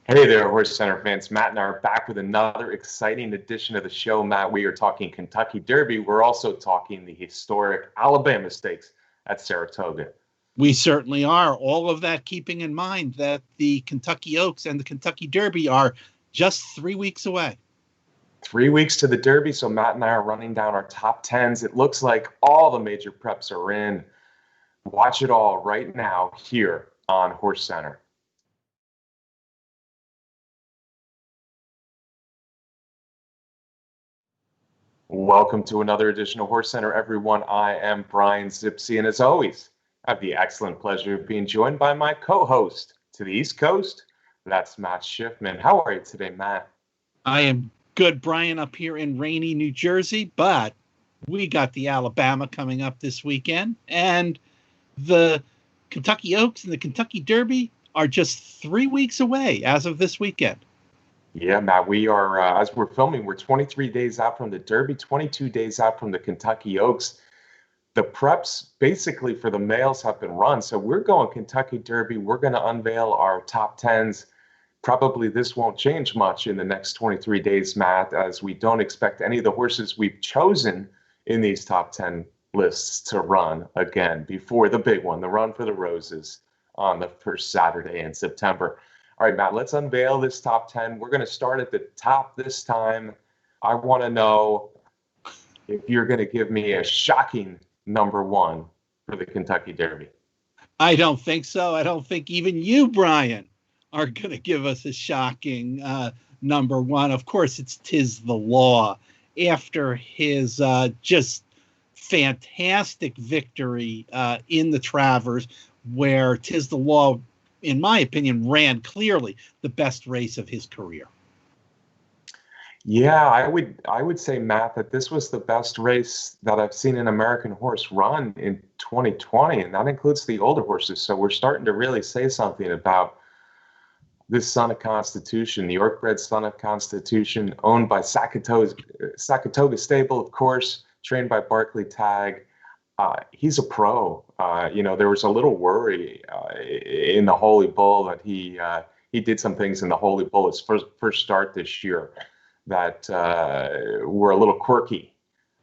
Hey there, HorseCenter fans. Matt and I are back with another exciting edition of the show. Matt, we are talking Kentucky Derby. We're also talking the historic Alabama Stakes at Saratoga. We certainly are. All of that keeping in mind that the Kentucky Oaks and the Kentucky Derby are just 3 weeks away. 3 weeks to the Derby, so Matt and I are running down our top 10s. It looks like all the major preps are in. Watch it all right now here on HorseCenter. Welcome to another edition of HorseCenter, everyone. I am Brian Zipsy, and as always, I have the excellent pleasure of being joined by my co-host to the East Coast. That's Matt Schiffman. How are you today, Matt? I am good, Brian, up here in rainy New Jersey, but we got the Alabama coming up this weekend, and the Kentucky Oaks and the Kentucky Derby are just 3 weeks away as of this weekend. Yeah, Matt, we are, as we're filming, we're 23 days out from the Derby, 22 days out from the Kentucky Oaks. The preps basically for the males have been run. So we're going Kentucky Derby. We're going to unveil our top 10s. Probably this won't change much in the next 23 days, Matt, as we don't expect any of the horses we've chosen in these top 10 lists to run again before the big one, the Run for the Roses on the first Saturday in September. All right, Matt, let's unveil this top 10. We're going to start at the top this time. I want to know if you're going to give me a shocking number one for the Kentucky Derby. I don't think so. I don't think even you, Brian, are going to give us a shocking number one. Of course, it's Tiz the Law. After his just fantastic victory in the Travers, where Tiz the Law, in my opinion, ran clearly the best race of his career. Yeah, I would say, Matt, that this was the best race that I've seen an American horse run in 2020, and that includes the older horses. So we're starting to really say something about this Son of Constitution, the York-bred Son of Constitution, owned by Saratoga Stable, of course, trained by Barclay Tagg. He's a pro. There was a little worry in the Holy Bull that he did some things in the Holy Bull, his first start this year, that were a little quirky.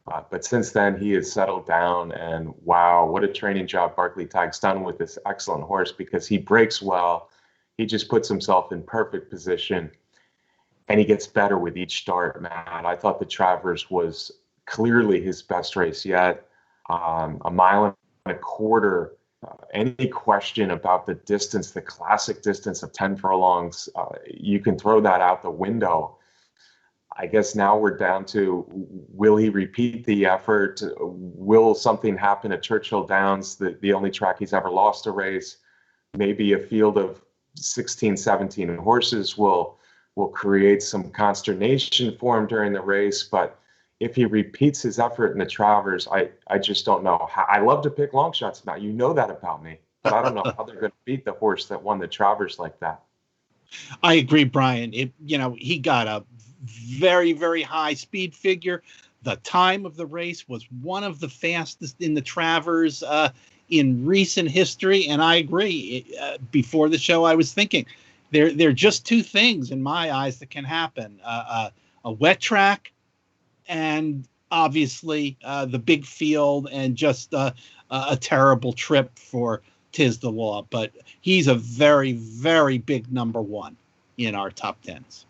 But since then, he has settled down, and wow, what a training job Barclay Tagg's done with this excellent horse, because he breaks well. He just puts himself in perfect position, and he gets better with each start, man. I thought the Travers was clearly his best race yet. A mile and a quarter. Any question about the distance, the classic distance of 10 furlongs, you can throw that out the window. I guess now we're down to, will he repeat the effort? Will something happen at Churchill Downs, the only track he's ever lost a race? Maybe a field of 16, 17 horses will create some consternation for him during the race. But if he repeats his effort in the Travers, I just don't know. I love to pick long shots, Matt. You know that about me. But I don't know how they're going to beat the horse that won the Travers like that. I agree, Brian. He got a very, very high speed figure. The time of the race was one of the fastest in the Travers in recent history. And I agree. Before the show, I was thinking there are just two things in my eyes that can happen. A wet track, and obviously the big field, and just a terrible trip for Tiz the Law. But he's a very, very big number one in our top 10s.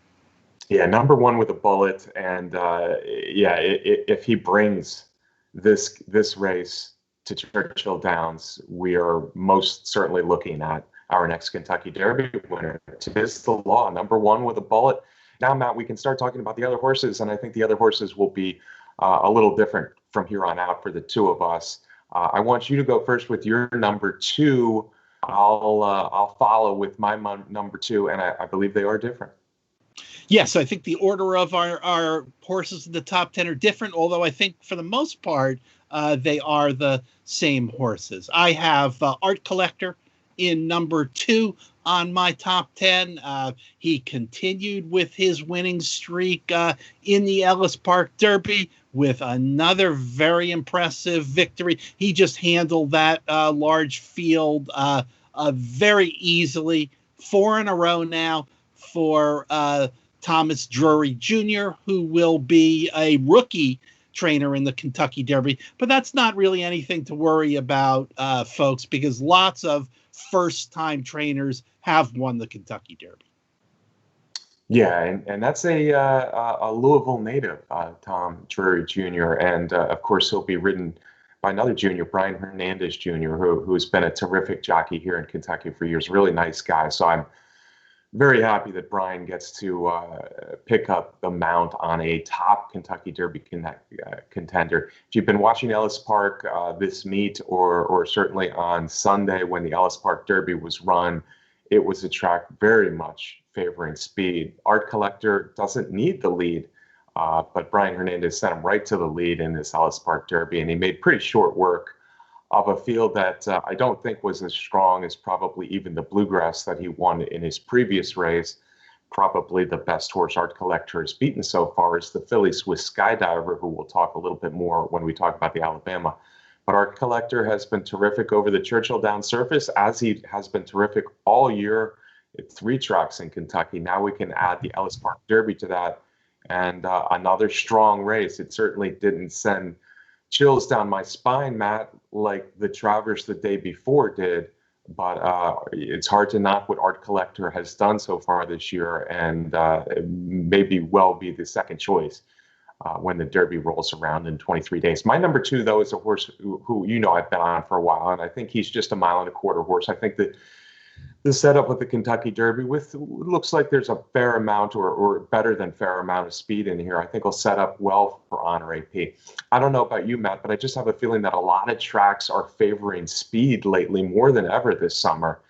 Yeah, number one with a bullet. And if he brings this race to Churchill Downs, we are most certainly looking at our next Kentucky Derby winner. Tiz the Law, number one with a bullet. Now, Matt, we can start talking about the other horses, and I think the other horses will be a little different from here on out for the two of us. I want you to go first with your number two. I'll follow with my number two, and I believe they are different. Yes, I think the order of our horses in the top 10 are different, although I think for the most part they are the same horses. I have Art Collector in number two on my top 10. He continued with his winning streak in the Ellis Park Derby with another very impressive victory. He just handled that large field very easily. 4 in a row now. for Thomas Drury Jr., who will be a rookie trainer in the Kentucky Derby. But that's not really anything to worry about, folks, because lots of first-time trainers have won the Kentucky Derby. Yeah, and that's a Louisville native, Tom Drury Jr., and of course he'll be ridden by another junior, Brian Hernandez Jr., who's been a terrific jockey here in Kentucky for years. Really nice guy. So I'm very happy that Brian gets to pick up the mount on a top Kentucky Derby contender. If you've been watching Ellis Park this meet, or certainly on Sunday when the Ellis Park Derby was run, it was a track very much favoring speed. Art Collector doesn't need the lead, but Brian Hernandez sent him right to the lead in this Ellis Park Derby, and he made pretty short work of a field that I don't think was as strong as probably even the Bluegrass that he won in his previous race. Probably the best horse Art Collector has beaten so far is the Philly Swiss Skydiver, who we'll talk a little bit more when we talk about the Alabama. But Art Collector has been terrific over the Churchill Downs surface, as he has been terrific all year at 3 tracks in Kentucky. Now we can add the Ellis Park Derby to that, and another strong race. It certainly didn't send chills down my spine, Matt, like the Travers the day before did, but it's hard to knock what Art Collector has done so far this year, and maybe well be the second choice when the Derby rolls around in 23 days. My number 2, though, is a horse who you know I've been on for a while, and I think he's just a 1.25 mile horse. I think that the setup with the Kentucky Derby, with looks like there's a fair amount or better than fair amount of speed in here, I think will set up well for Honor AP. I don't know about you, Matt, but I just have a feeling that a lot of tracks are favoring speed lately more than ever this summer.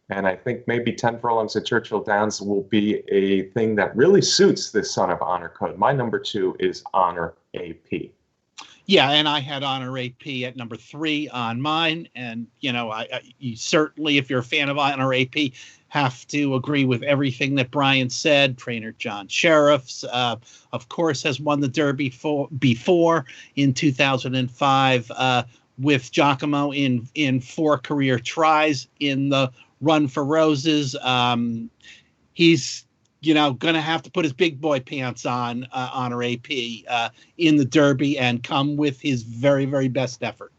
And I think maybe 10 furlongs at Churchill Downs will be a thing that really suits this Son of Honor code. My number 2 is Honor AP. Yeah, and I had Honor AP at number 3 on mine. And, you know, you certainly, if you're a fan of Honor AP, have to agree with everything that Brian said. Trainer John Sheriffs, of course, has won the Derby before in 2005 with Giacomo in 4 career tries in the Run for Roses. He's going to have to put his big boy pants on Honor AP in the Derby and come with his very, very best effort.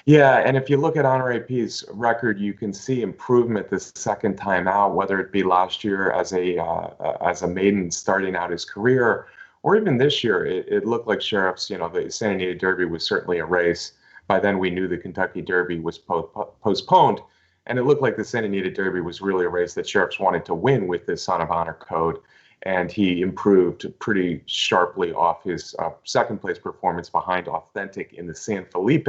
Yeah, and if you look at Honor AP's record, you can see improvement the second time out, whether it be last year as a maiden starting out his career, or even this year. It looked like Sheriff's, the Santa Anita Derby was certainly a race. By then we knew the Kentucky Derby was postponed. And it looked like the Santa Anita Derby was really a race that Sheriffs wanted to win with this Son of Honor code. And he improved pretty sharply off his second place performance behind Authentic in the San Felipe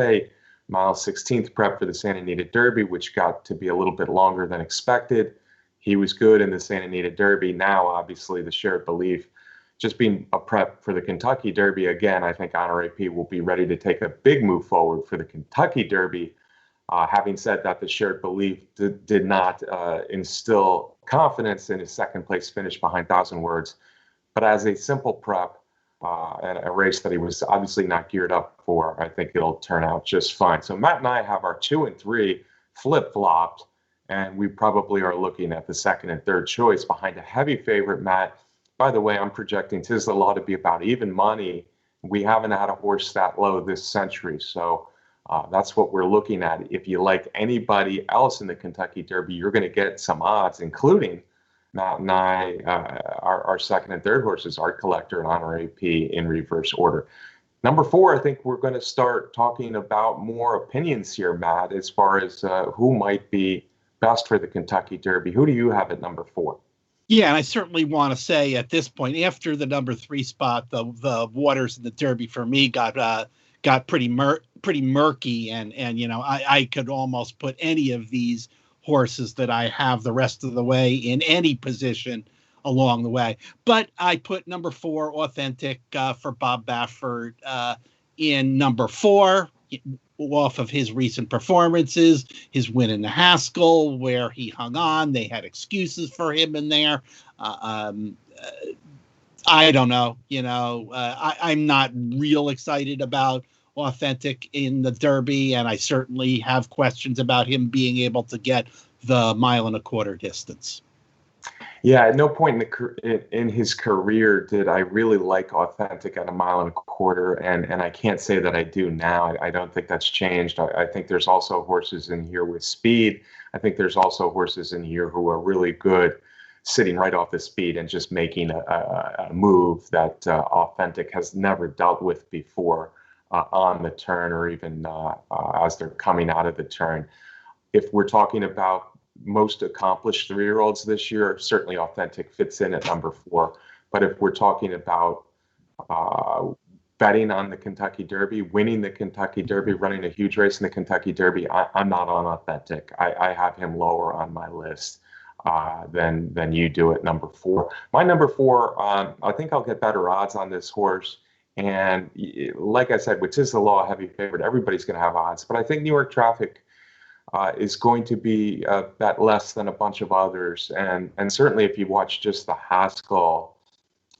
mile 16th prep for the Santa Anita Derby, which got to be a little bit longer than expected. He was good in the Santa Anita Derby. Now, obviously, the shared belief, just being a prep for the Kentucky Derby, again, I think Honor AP will be ready to take a big move forward for the Kentucky Derby. Having said that, the shared belief did not instill confidence in his second place finish behind 1,000 Words. But as a simple prep and a race that he was obviously not geared up for, I think it'll turn out just fine. So Matt and I have our 2 and 3 flip-flopped, and we probably are looking at the second and third choice behind a heavy favorite, Matt. By the way, I'm projecting Tiz the Law to be about even money. We haven't had a horse that low this century, so that's what we're looking at. If you like anybody else in the Kentucky Derby, you're going to get some odds, including Matt and I, our second and third horses, Art Collector and Honor AP in reverse order. Number 4, I think we're going to start talking about more opinions here, Matt, as far as who might be best for the Kentucky Derby. Who do you have at number 4? Yeah, and I certainly want to say at this point, after the number 3 spot, the waters in the Derby for me got pretty murky, and I could almost put any of these horses that I have the rest of the way in any position along the way. But I put number 4, Authentic, for Bob Baffert in number 4, off of his recent performances, his win in the Haskell, where he hung on. They had excuses for him in there. I don't know. I'm not real excited about Authentic in the Derby, and I certainly have questions about him being able to get the 1.25 mile distance. Yeah, at no point in his career did I really like Authentic at a mile and a quarter, and I can't say that I do now. I don't think that's changed. I think there's also horses in here with speed. I think there's also horses in here who are really good sitting right off the speed and just making a move that Authentic has never dealt with before on the turn or even as they're coming out of the turn. If we're talking about most accomplished 3-year-olds this year, certainly Authentic fits in at number 4. But if we're talking about betting on the Kentucky Derby, winning the Kentucky Derby, running a huge race in the Kentucky Derby, I'm not on Authentic. I have him lower on my list than you do at number 4. My number 4, I think I'll get better odds on this horse. And like I said, with Tis the Law, a heavy favorite, everybody's going to have odds. But I think New York Traffic is going to be a bet less than a bunch of others. And certainly if you watch just the Haskell,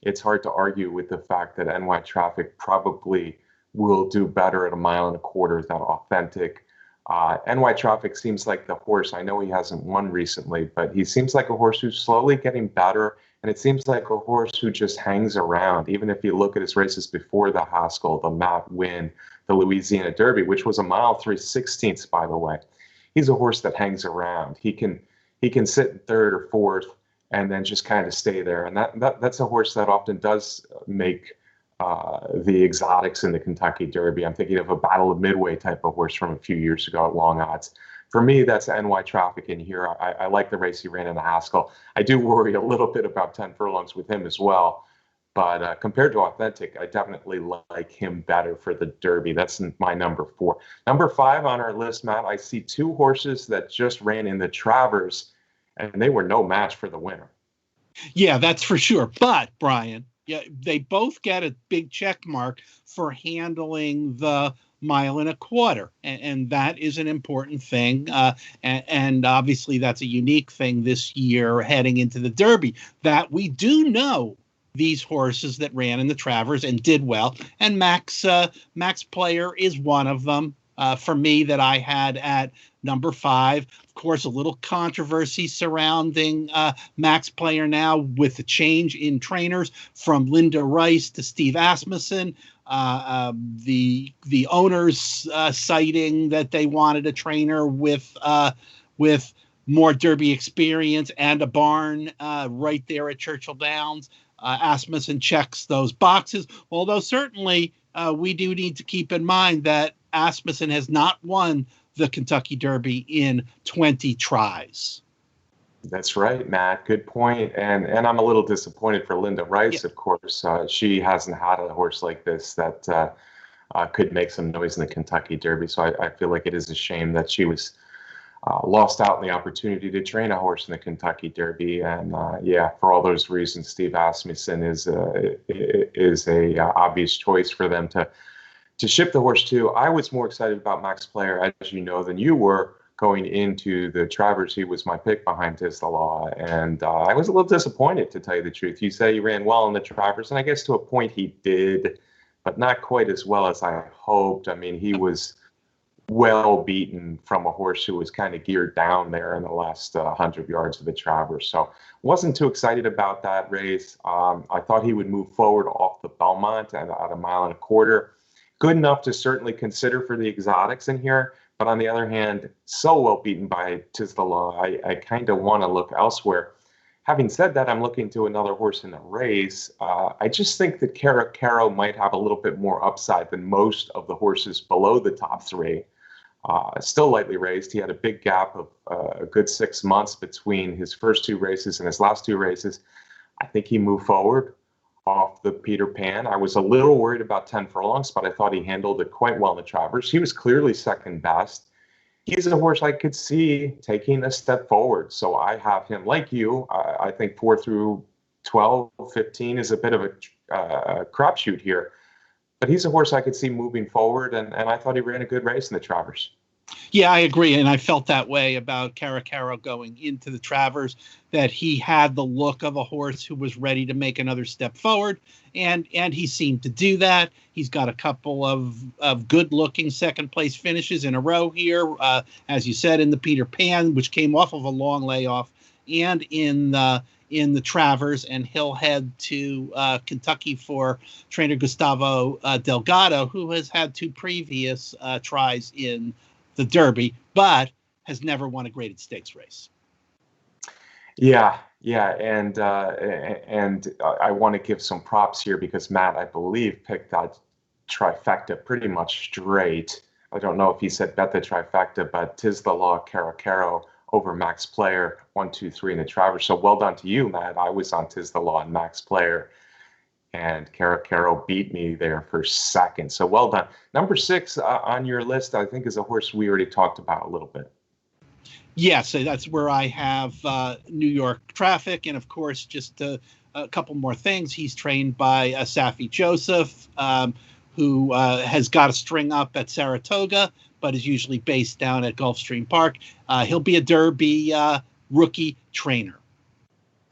it's hard to argue with the fact that NY Traffic probably will do better at a mile and a quarter than Authentic. NY Traffic seems like the horse. I know he hasn't won recently, but he seems like a horse who's slowly getting better. And it seems like a horse who just hangs around. Even if you look at his races before the Haskell, the Matt Winn, the Louisiana Derby, which was a mile 3/16, by the way. He's a horse that hangs around. He can sit in third or fourth and then just kind of stay there. And that's a horse that often does make the exotics in the Kentucky Derby. I'm thinking of a Battle of Midway type of horse from a few years ago at long odds. For me, that's NY Traffic in here. I like the race he ran in the Haskell. I do worry a little bit about 10 furlongs with him as well. But compared to Authentic, I definitely like him better for the Derby. That's my number 4. Number 5 on our list, Matt, I see 2 horses that just ran in the Travers, and they were no match for the winner. Yeah, that's for sure. But, Brian, yeah, they both get a big check mark for handling the mile and a quarter. And that is an important thing. And obviously that's a unique thing this year heading into the Derby, that we do know these horses that ran in the Travers and did well. And Max Player is one of them for me that I had at number 5. Of course, a little controversy surrounding Max Player now with the change in trainers from Linda Rice to Steve Asmussen. The owners citing that they wanted a trainer with more Derby experience and a barn right there at Churchill Downs. Asmussen checks those boxes, although certainly we do need to keep in mind that Asmussen has not won the Kentucky Derby in 20 tries. That's right, Matt. Good point. And I'm a little disappointed for Linda Rice, of course. She hasn't had a horse like this that could make some noise in the Kentucky Derby. So I feel like it is a shame that she was lost out on the opportunity to train a horse in the Kentucky Derby. And for all those reasons, Steve Asmussen is a obvious choice for them to ship the horse to. I was more excited about Max Player, as you know, than you were going into the Travers. He was my pick behind Tis the Law. And I was a little disappointed, to tell you the truth. You say he ran well in the Travers, and I guess to a point he did, but not quite as well as I hoped. I mean, he was well beaten from a horse who was kind of geared down there in the last 100 yards of the Travers. So wasn't too excited about that race. I thought he would move forward off the Belmont at a mile and a quarter. Good enough to certainly consider for the exotics in here. But on the other hand, so well beaten by Tis the Law, I kind of want to look elsewhere. Having said that, I'm looking to another horse in the race. I just think that Cara Carroll might have a little bit more upside than most of the horses below the top 3. Still lightly raced. He had a big gap of a good 6 months between his first 2 races and his last 2 races. I think he moved forward off the Peter Pan. I was a little worried about 10 furlongs, but I thought he handled it quite well in the Travers. He was clearly second best. He's a horse I could see taking a step forward. So I have him, like you. I think 4 through 12, 15 is a bit of a crapshoot here. But he's a horse I could see moving forward, and I thought he ran a good race in the Travers. Yeah, I agree, and I felt that way about Cara Carroll going into the Travers, that he had the look of a horse who was ready to make another step forward, and he seemed to do that. He's got a couple of good-looking second-place finishes in a row here, as you said, in the Peter Pan, which came off of a long layoff, and in the Travers, and he'll head to Kentucky for trainer Gustavo Delgado, who has had 2 previous tries in the Derby, but has never won a graded stakes race. Yeah, and I want to give some props here because Matt, I believe, picked that trifecta pretty much straight. I don't know if he said bet the trifecta, but 'Tis the Law, Cara Carroll over Max Player, 1, 2, 3 in the Travers. So well done to you, Matt. I was on 'Tis the Law and Max Player, and Cara Carroll beat me there for second. So well done. Number 6 on your list, I think, is a horse we already talked about a little bit. Yes, so that's where I have New York Traffic, and of course, just a couple more things. He's trained by Safi Joseph, who has got a string up at Saratoga, but is usually based down at Gulfstream Park. He'll be a Derby rookie trainer.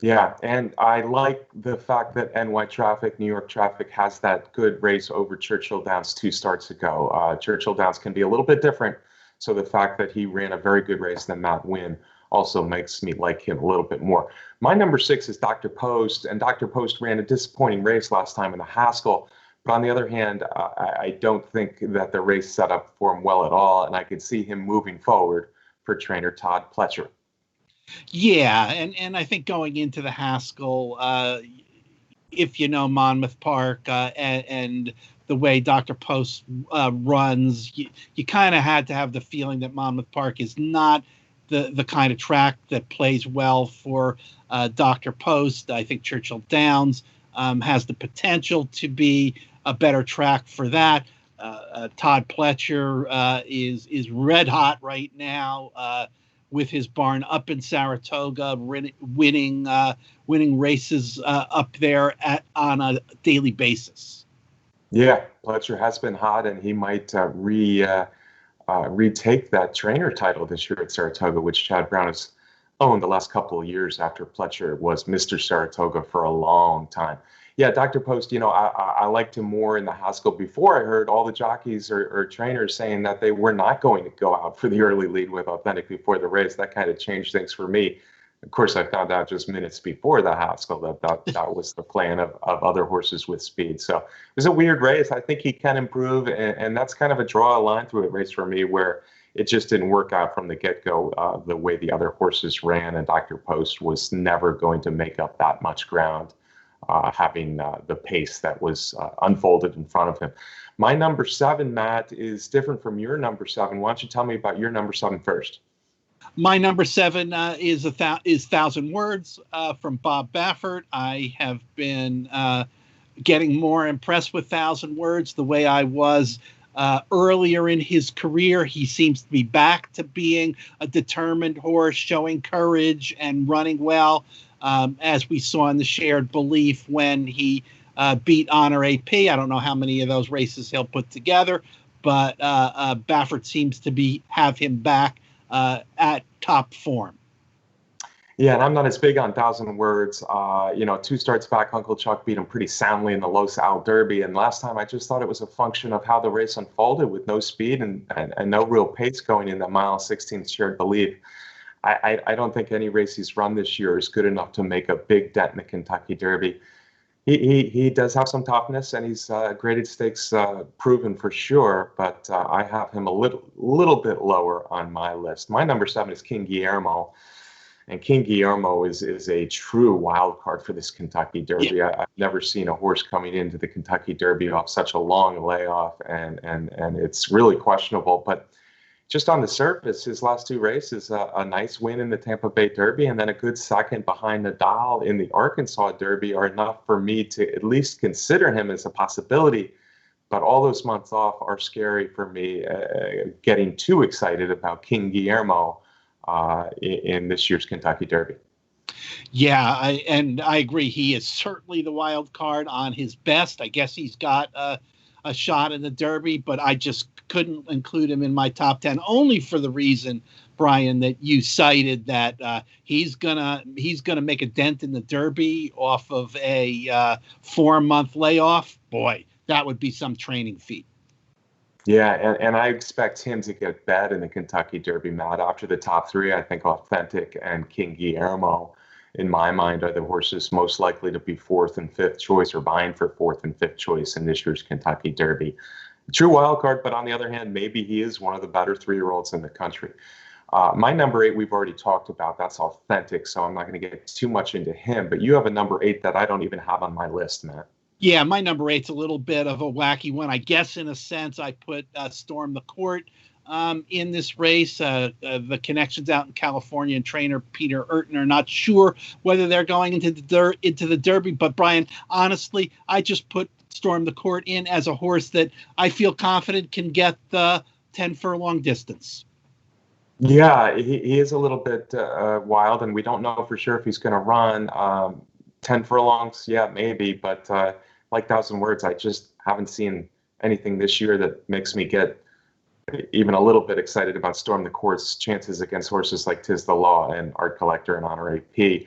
Yeah, and I like the fact that NY Traffic, New York Traffic, has that good race over Churchill Downs 2 starts ago. Churchill Downs can be a little bit different, so the fact that he ran a very good race and Matt win also makes me like him a little bit more. My number 6 is Dr. Post, and Dr. Post ran a disappointing race last time in the Haskell. But on the other hand, I don't think that the race set up for him well at all, and I could see him moving forward for trainer Todd Pletcher. Yeah, and I think going into the Haskell, if you know Monmouth Park and the way Dr. Post runs, you kind of had to have the feeling that Monmouth Park is not the kind of track that plays well for Dr. Post. I think Churchill Downs has the potential to be a better track for that. Todd Pletcher is red hot right now with his barn up in Saratoga, winning races up there on a daily basis. Yeah, Pletcher has been hot, and he might retake that trainer title this year at Saratoga, which Chad Brown has owned the last couple of years after Pletcher was Mr. Saratoga for a long time. Yeah, Dr. Post, I liked him more in the Haskell before I heard all the jockeys or trainers saying that they were not going to go out for the early lead with Authentic before the race. That kind of changed things for me. Of course, I found out just minutes before the Haskell that was the plan of other horses with speed. So it was a weird race. I think he can improve, and that's kind of a draw line through a race for me where it just didn't work out from the get-go the way the other horses ran, and Dr. Post was never going to make up that much ground. Having the pace that was unfolded in front of him. My number 7, Matt, is different from your number 7. Why don't you tell me about your number 7 first? My number 7 is 1,000 Words from Bob Baffert. I have been getting more impressed with 1,000 Words the way I was earlier in his career. He seems to be back to being a determined horse, showing courage and running well. As we saw in the Shared Belief when he beat Honor AP. I don't know how many of those races he'll put together, but Baffert seems to have him back at top form. Yeah, and I'm not as big on 1,000 Words. 2 starts back, Uncle Chuck beat him pretty soundly in the Los Al Derby. And last time, I just thought it was a function of how the race unfolded with no speed and no real pace going in the mile 16th Shared Belief. I don't think any race he's run this year is good enough to make a big dent in the Kentucky Derby. He does have some toughness, and he's graded stakes proven for sure, but I have him a little bit lower on my list. My number 7 is King Guillermo, and King Guillermo is a true wild card for this Kentucky Derby. Yeah. I've never seen a horse coming into the Kentucky Derby off such a long layoff, and it's really questionable, but just on the surface, his last 2 races, a nice win in the Tampa Bay Derby and then a good second behind Nadal in the Arkansas Derby are enough for me to at least consider him as a possibility. But all those months off are scary for me, getting too excited about King Guillermo in this year's Kentucky Derby. Yeah, I agree. He is certainly the wild card on his best. I guess he's got a shot in the Derby, but I just couldn't include him in my top 10 only for the reason, Brian, that you cited, that he's gonna make a dent in the Derby off of a 4-month layoff. Boy, that would be some training feat. Yeah, and I expect him to get bet in the Kentucky Derby, Matt. After the top three, I think Authentic and King Guillermo, in my mind, are the horses most likely to be fourth and fifth choice or vying for fourth and fifth choice in this year's Kentucky Derby. True wild card, but on the other hand, maybe he is one of the better 3-year-olds in the country. My number 8, we've already talked about. That's Authentic, so I'm not going to get too much into him. But you have a number 8 that I don't even have on my list, Matt. Yeah, my number 8's a little bit of a wacky one. I guess in a sense I put Storm the Court in this race. The connections out in California and trainer Peter Urton are not sure whether they're going into the Derby. But Brian, honestly, I just put Storm the Court in as a horse that I feel confident can get the 10 furlong distance. Yeah, he is a little bit wild, and we don't know for sure if he's going to run 10 furlongs. Yeah, maybe, but like 1,000 words, I just haven't seen anything this year that makes me get even a little bit excited about Storm the Court's chances against horses like Tis the Law and Art Collector and Honor AP.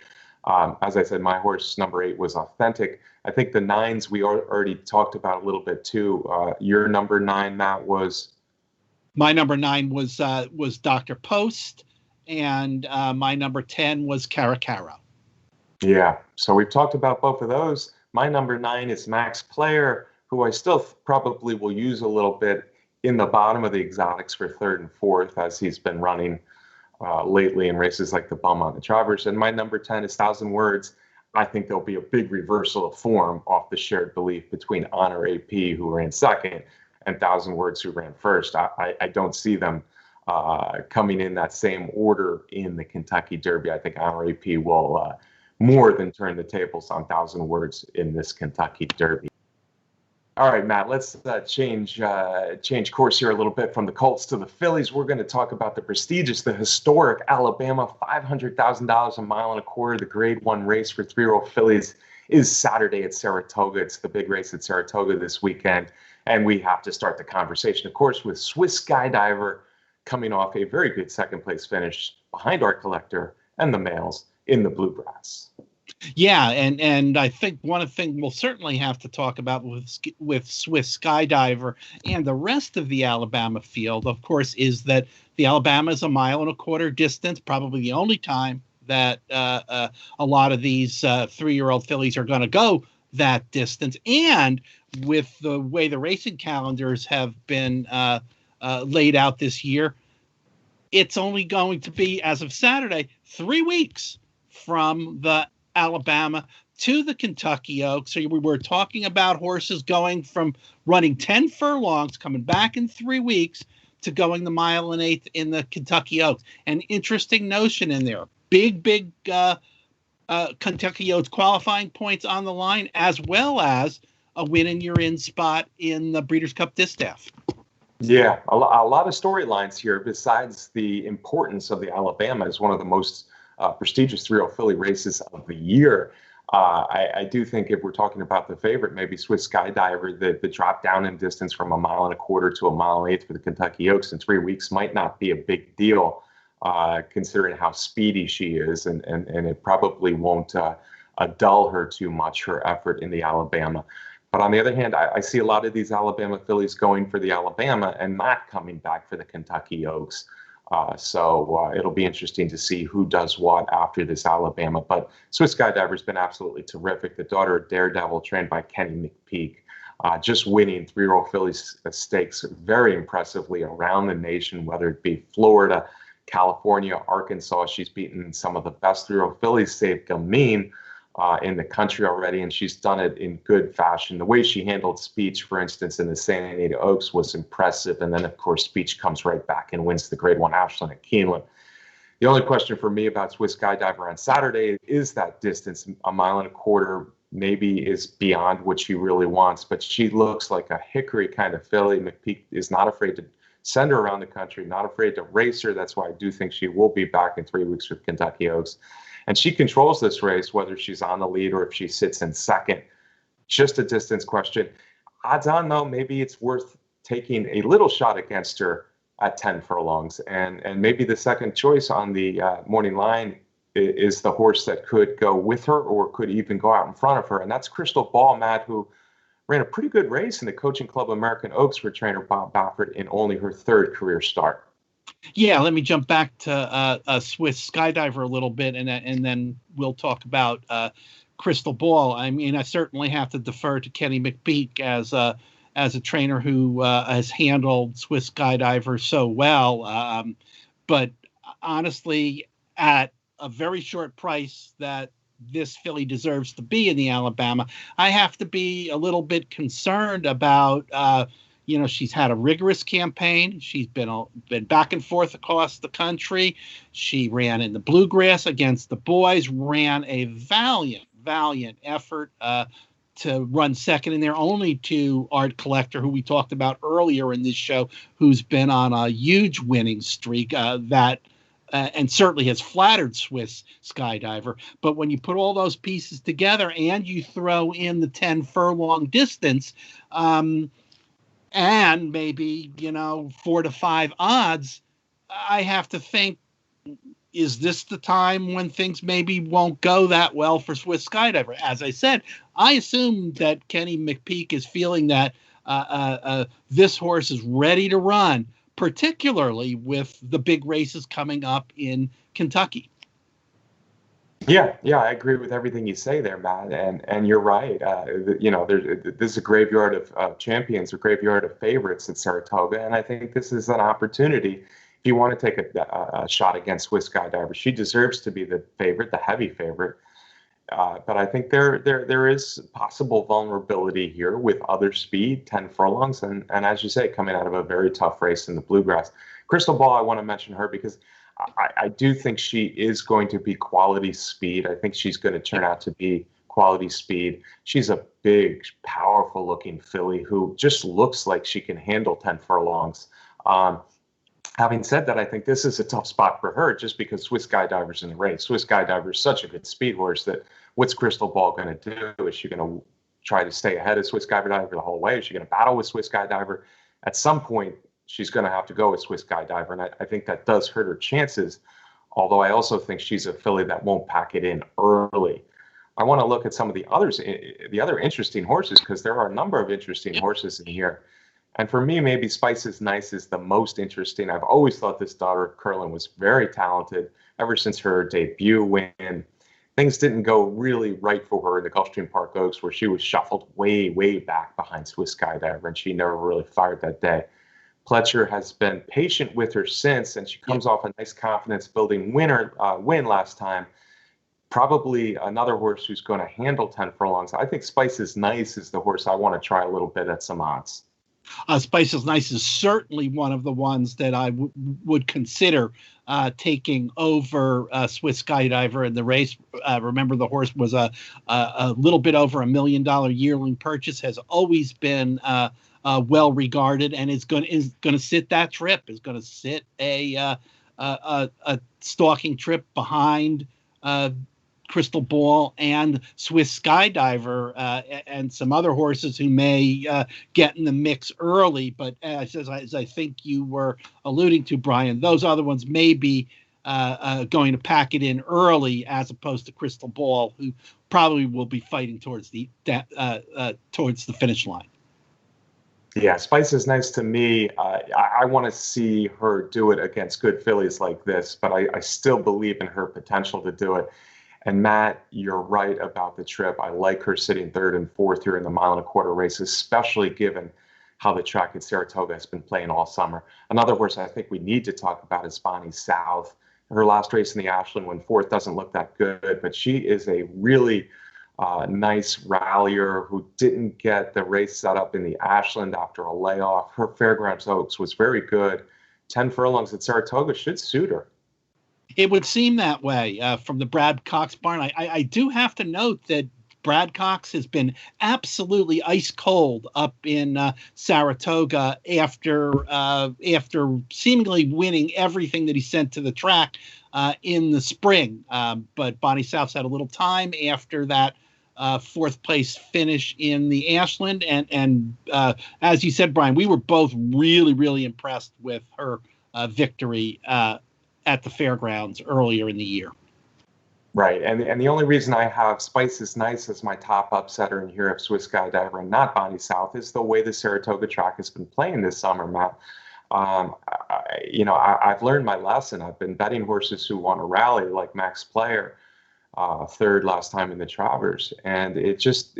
As I said, my horse number 8 was Authentic. I think the 9s we already talked about a little bit too. Your number 9, Matt, was? My number 9 was Dr. Post, and my number 10 was Cara Carroll. Yeah, so we've talked about both of those. My number 9 is Max Player, who I still probably will use a little bit in the bottom of the exotics for 3rd and 4th, as he's been running lately in races like the Belmont and Travers. And my number 10 is 1,000 Words. I think there'll be a big reversal of form off the shared belief between Honor AP, who ran second, and 1,000 Words, who ran first. I don't see them coming in that same order in the Kentucky Derby. I think Honor AP will more than turn the tables on 1,000 Words in this Kentucky Derby. All right, Matt, let's change course here a little bit from the Colts to the Fillies. We're going to talk about the prestigious, the historic Alabama $500,000 a mile and a quarter. The Grade 1 race for 3-year-old fillies is Saturday at Saratoga. It's the big race at Saratoga this weekend. And we have to start the conversation, of course, with Swiss Skydiver coming off a very good second place finish behind Art Collector and the males in the Bluegrass. Yeah, and I think one thing we'll certainly have to talk about with Swiss Skydiver and the rest of the Alabama field, of course, is that the Alabama is a mile and a quarter distance, probably the only time that a lot of these 3-year-old fillies are going to go that distance. And with the way the racing calendars have been laid out this year, it's only going to be, as of Saturday, 3 weeks from the Alabama to the Kentucky Oaks. So we were talking about horses going from running 10 furlongs, coming back in 3 weeks, to going the 1.8 miles in the Kentucky Oaks. An interesting notion in there. Big Kentucky Oaks qualifying points on the line, as well as a win and you're in spot in the Breeders' Cup Distaff. Yeah, a lot of storylines here, besides the importance of the Alabama as one of the most prestigious 3-year-old filly races of the year. I do think if we're talking about the favorite, maybe Swiss Skydiver, the drop down in distance from 1.25 miles to 1.8 miles for the Kentucky Oaks in 3 weeks might not be a big deal, considering how speedy she is, and it probably won't dull her too much, her effort in the Alabama. But on the other hand, I see a lot of these Alabama fillies going for the Alabama and not coming back for the Kentucky Oaks. So it'll be interesting to see who does what after this Alabama. But Swiss Skydiver's been absolutely terrific. The daughter of Daredevil, trained by Kenny McPeak, just winning 3-year-old fillies stakes very impressively around the nation, whether it be Florida, California, Arkansas. She's beaten some of the best 3-year-old fillies, save Gamine, in the country already, and she's done it in good fashion. The way she handled Speech, for instance, in the Santa Anita Oaks was impressive. And then, of course, Speech comes right back and wins the Grade 1 Ashland at Keeneland. The only question for me about Swiss Skydiver on Saturday is that distance, 1.25 miles, maybe is beyond what she really wants. But she looks like a hickory kind of filly. McPeak is not afraid to send her around the country, not afraid to race her. That's why I do think she will be back in 3 weeks with Kentucky Oaks. And she controls this race, whether she's on the lead or if she sits in second. Just a distance question. Odds on, though, maybe it's worth taking a little shot against her at 10 furlongs. And maybe the second choice on the morning line is the horse that could go with her or could even go out in front of her. And that's Crystal Ball, Matt, who ran a pretty good race in the Coaching Club American Oaks for trainer Bob Baffert in only her third career start. Yeah, let me jump back to a Swiss Skydiver a little bit, and then we'll talk about Crystal Ball. I mean, I certainly have to defer to Kenny McPeak as a trainer who has handled Swiss Skydiver so well. But honestly, at a very short price that this filly deserves to be in the Alabama, I have to be a little bit concerned about. She's had a rigorous campaign. She's been back and forth across the country. She ran in the Bluegrass against the boys, ran a valiant effort to run second in there, only to Art Collector, who we talked about earlier in this show, who's been on a huge winning streak and certainly has flattered Swiss Skydiver. But when you put all those pieces together and you throw in the 10 furlong distance, and maybe 4 to 5 odds, I have to think, is this the time when things maybe won't go that well for Swiss Skydiver? As I said, I assume that Kenny McPeak is feeling that this horse is ready to run, particularly with the big races coming up in Kentucky. Yeah, I agree with everything you say there, Matt, and you're right. This is a graveyard of champions, a graveyard of favorites at Saratoga, and I think this is an opportunity if you want to take a shot against Swiss Skydiver. She deserves to be the favorite, the heavy favorite, but I think there is possible vulnerability here with other speed, 10 furlongs, and as you say, coming out of a very tough race in the Bluegrass. Crystal Ball, I want to mention her because I do think she is going to be quality speed. I think she's going to turn out to be quality speed. She's a big, powerful looking filly who just looks like she can handle 10 furlongs. Having said that, I think this is a tough spot for her just because Swiss Skydiver's in the race. Swiss Skydiver is such a good speed horse that what's Crystal Ball going to do? Is she going to try to stay ahead of Swiss Skydiver the whole way? Is she going to battle with Swiss Skydiver? At some point, she's going to have to go with Swiss Skydiver, and I think that does hurt her chances, although I also think she's a filly that won't pack it in early. I want to look at some of the other interesting horses, because there are a number of interesting horses in here. And for me, maybe Spice is Nice is the most interesting. I've always thought this daughter, Curlin, was very talented ever since her debut win. Things didn't go really right for her in the Gulfstream Park Oaks, where she was shuffled way, way back behind Swiss Skydiver, and she never really fired that day. Pletcher has been patient with her since, and she comes off a nice confidence-building win last time. Probably another horse who's going to handle 10 furlongs. I think Spice is Nice is the horse I want to try a little bit at some odds. Spice is Nice is certainly one of the ones that I would consider taking over Swiss Skydiver in the race. Remember, the horse was a little bit over $1 million yearling purchase, has always been well regarded, and is going to sit that trip. Is going to sit a stalking trip behind Crystal Ball and Swiss Skydiver and some other horses who may get in the mix early. But as I think you were alluding to, Brian, those other ones may be going to pack it in early, as opposed to Crystal Ball, who probably will be fighting towards the finish line. Yeah, Spice is Nice to me. I want to see her do it against good fillies like this, but I still believe in her potential to do it. And Matt, you're right about the trip. I like her sitting third and fourth here in the 1.25 mile race, especially given how the track at Saratoga has been playing all summer. Another horse I think we need to talk about is Bonnie South. Her last race in the Ashland went fourth, doesn't look that good, but she is a really nice rallier who didn't get the race set up in the Ashland after a layoff. Her Fairgrounds Oaks was very good. 10 furlongs at Saratoga should suit her. It would seem that way from the Brad Cox barn. I do have to note that Brad Cox has been absolutely ice cold up in Saratoga after seemingly winning everything that he sent to the track in the spring. But Bonnie South's had a little time after that fourth place finish in the Ashland. And as you said, Brian, we were both really, really impressed with her victory at the fairgrounds earlier in the year. Right. And the only reason I have Spice is Nice as my top upsetter in here of Swiss Skydiver and not Bonnie South is the way the Saratoga track has been playing this summer, Matt. I've learned my lesson. I've been betting horses who want to rally, like Max Player, third last time in the Travers, and it just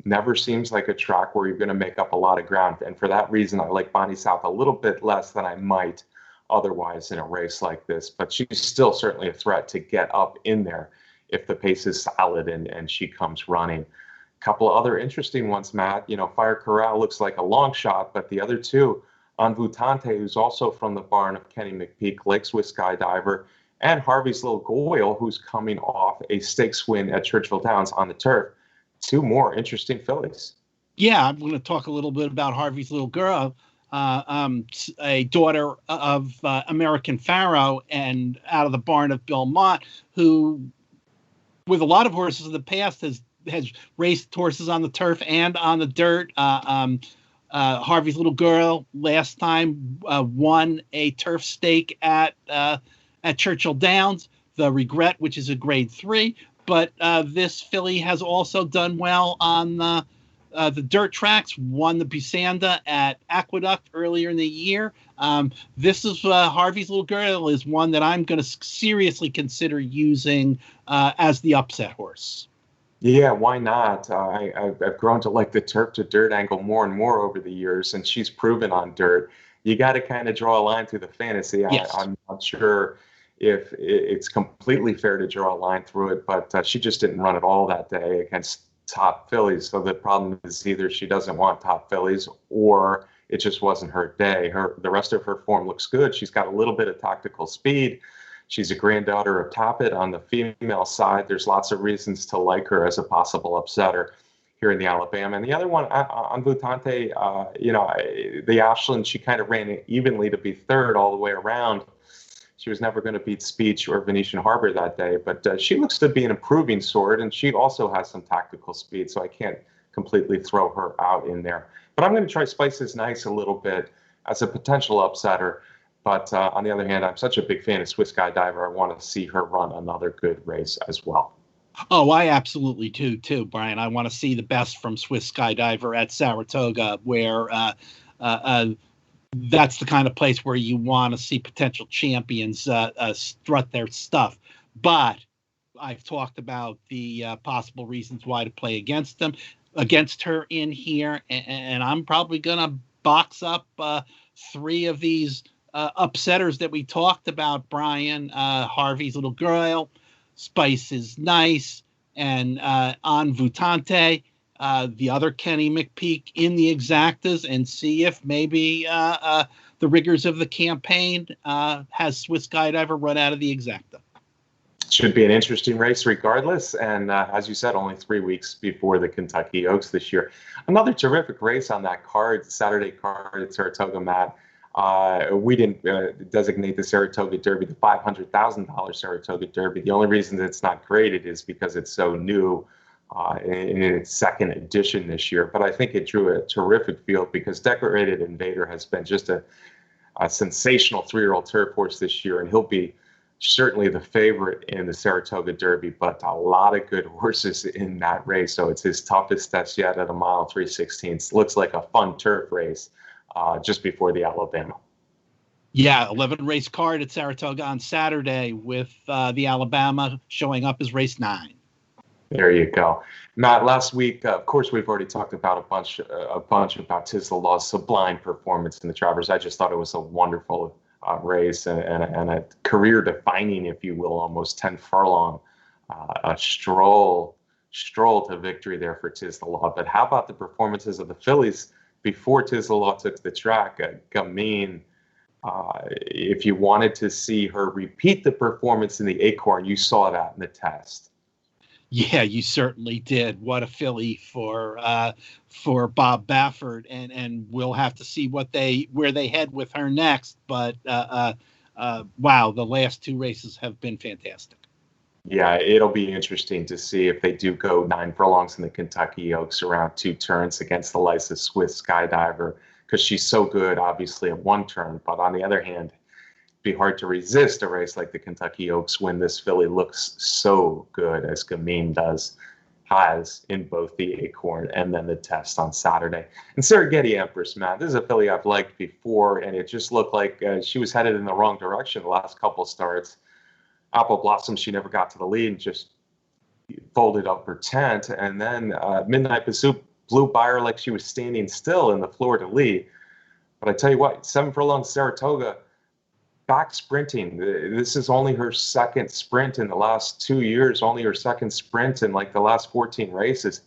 never seems like a track where you're going to make up a lot of ground. And for that reason, I like Bonnie South a little bit less than I might otherwise in a race like this. But she's still certainly a threat to get up in there if the pace is solid and she comes running. A couple of other interesting ones, Matt. Fire Corral looks like a long shot, but the other two, Envoutante, who's also from the barn of Kenny McPeek, Lake Swiss Skydiver, and Harvey's Little Goyle, who's coming off a stakes win at Churchill Downs on the turf. Two more interesting fillies. Yeah, I'm going to talk a little bit about Harvey's Little Girl, a daughter of American Pharaoh and out of the barn of Bill Mott, who, with a lot of horses in the past, has raced horses on the turf and on the dirt. Harvey's Little Girl last time won a turf stake at Churchill Downs, the Regret, which is a grade 3. But this filly has also done well on the dirt tracks, won the Busanda at Aqueduct earlier in the year. This is Harvey's Little Girl is one that I'm going to seriously consider using as the upset horse. Yeah, why not? I've grown to like the turf to dirt angle more and more over the years, and she's proven on dirt. You got to kind of draw a line through the fantasy. Yes. I'm not sure if it's completely fair to draw a line through it, but she just didn't run at all that day against top fillies. So the problem is either she doesn't want top fillies or it just wasn't her day. The rest of her form looks good. She's got a little bit of tactical speed. She's a granddaughter of Toppet on the female side. There's lots of reasons to like her as a possible upsetter here in the Alabama. And the other one, Envoutante, the Ashland, she kind of ran it evenly to be third all the way around. She was never going to beat Speech or Venetian Harbor that day, but she looks to be an improving sort, and she also has some tactical speed, so I can't completely throw her out in there. But I'm going to try Spice is Nice a little bit as a potential upsetter. But on the other hand, I'm such a big fan of Swiss Skydiver. I want to see her run another good race as well. Oh, I absolutely do, too, Brian. I want to see the best from Swiss Skydiver at Saratoga, where that's the kind of place where you want to see potential champions strut their stuff. But I've talked about the possible reasons why to play against her in here, and I'm probably going to box up 3 of these upsetters that we talked about, Brian. Harvey's Little Girl, Spice is Nice, and Envoutante, the other Kenny McPeek in the exactas, and see if maybe the rigors of the campaign has Swiss Skydiver run out of the exacta. Should be an interesting race regardless. And as you said, only 3 weeks before the Kentucky Oaks this year. Another terrific race on that card, Saturday card at Saratoga, Matt. We didn't designate the Saratoga Derby the $500,000 Saratoga Derby. The only reason that it's not graded is because it's so new in its second edition this year. But I think it drew a terrific field because Decorated Invader has been just a sensational 3-year-old turf horse this year, and he'll be certainly the favorite in the Saratoga Derby, but a lot of good horses in that race. So it's his toughest test yet at a mile 3/16. Looks like a fun turf race just before the Alabama. Yeah, 11 race card at Saratoga on Saturday with the Alabama showing up as race 9. There you go. Matt, last week, of course, we've already talked about a bunch about Tiz the Law's sublime performance in the Travers. I just thought it was a wonderful race and a career-defining, if you will, almost 10 furlong, a stroll to victory there for Tiz the Law. But how about the performances of the fillies before Tiz the Law took the track? Gamine, if you wanted to see her repeat the performance in the Acorn, you saw that in the test. Yeah, you certainly did. What a filly for Bob Baffert, and we'll have to see where they head with her next. But wow, the last 2 races have been fantastic. Yeah, it'll be interesting to see if they do go 9 furlongs in the Kentucky Oaks around 2 turns against the licensed Swiss Skydiver, because she's so good, obviously, at 1 turn. But on the other hand, be hard to resist a race like the Kentucky Oaks when this filly looks so good as Gamine has in both the Acorn and then the test on Saturday. And Serengeti Empress, man, this is a filly I've liked before, and it just looked like she was headed in the wrong direction the last couple starts. Apple Blossom, she never got to the lead and just folded up her tent. And then Midnight Pursuit blew by her like she was standing still in the Florida lead. But I tell you what, 7 Furlong Saratoga, back sprinting. This is only her second sprint in the last 2 years, only her second sprint in like the last 14 races.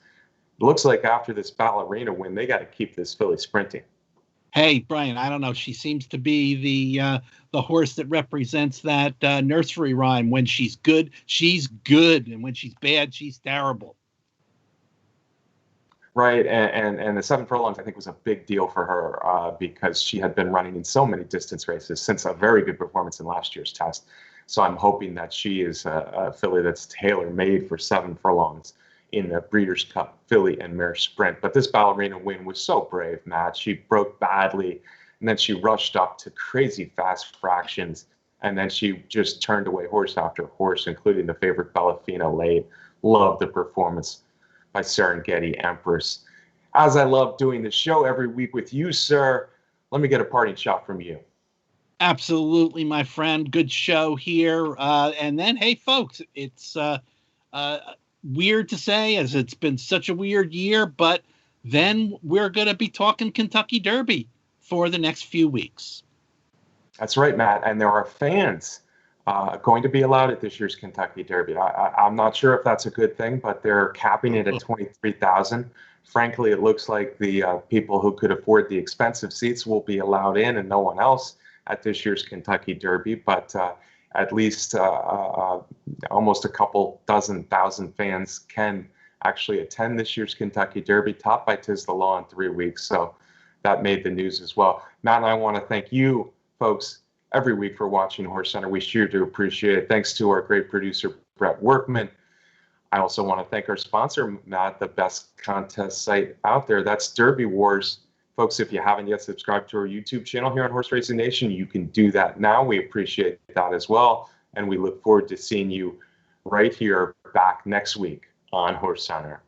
It looks like after this Ballerina win, they got to keep this filly sprinting. Hey, Brian, I don't know. She seems to be the horse that represents that nursery rhyme. When she's good, and when she's bad, she's terrible. Right, and the 7 furlongs, I think, was a big deal for her because she had been running in so many distance races since a very good performance in last year's test. So I'm hoping that she is a filly that's tailor-made for 7 furlongs in the Breeders' Cup filly and mare sprint. But this Ballerina win was so brave, Matt. She broke badly, and then she rushed up to crazy fast fractions, and then she just turned away horse after horse, including the favorite Bellafina late. Loved the performance by Serengeti Empress. As I love doing the show every week with you, sir, let me get a parting shot from you. Absolutely, my friend. Good show here. And then, hey, folks, it's weird to say as it's been such a weird year, but then we're going to be talking Kentucky Derby for the next few weeks. That's right, Matt. And there are fans going to be allowed at this year's Kentucky Derby. I'm not sure if that's a good thing, but they're capping it at 23,000. Frankly, it looks like the people who could afford the expensive seats will be allowed in and no one else at this year's Kentucky Derby. But at least almost a couple dozen thousand fans can actually attend this year's Kentucky Derby, topped by Tis the Law in 3 weeks. So that made the news as well. Matt and I want to thank you, folks, every week for watching HorseCenter. We sure do appreciate it. Thanks to our great producer, Brett Workman. I also want to thank our sponsor, Matt, the best contest site out there. That's Derby Wars. Folks, if you haven't yet subscribed to our YouTube channel here on Horse Racing Nation, you can do that now. We appreciate that as well. And we look forward to seeing you right here back next week on HorseCenter.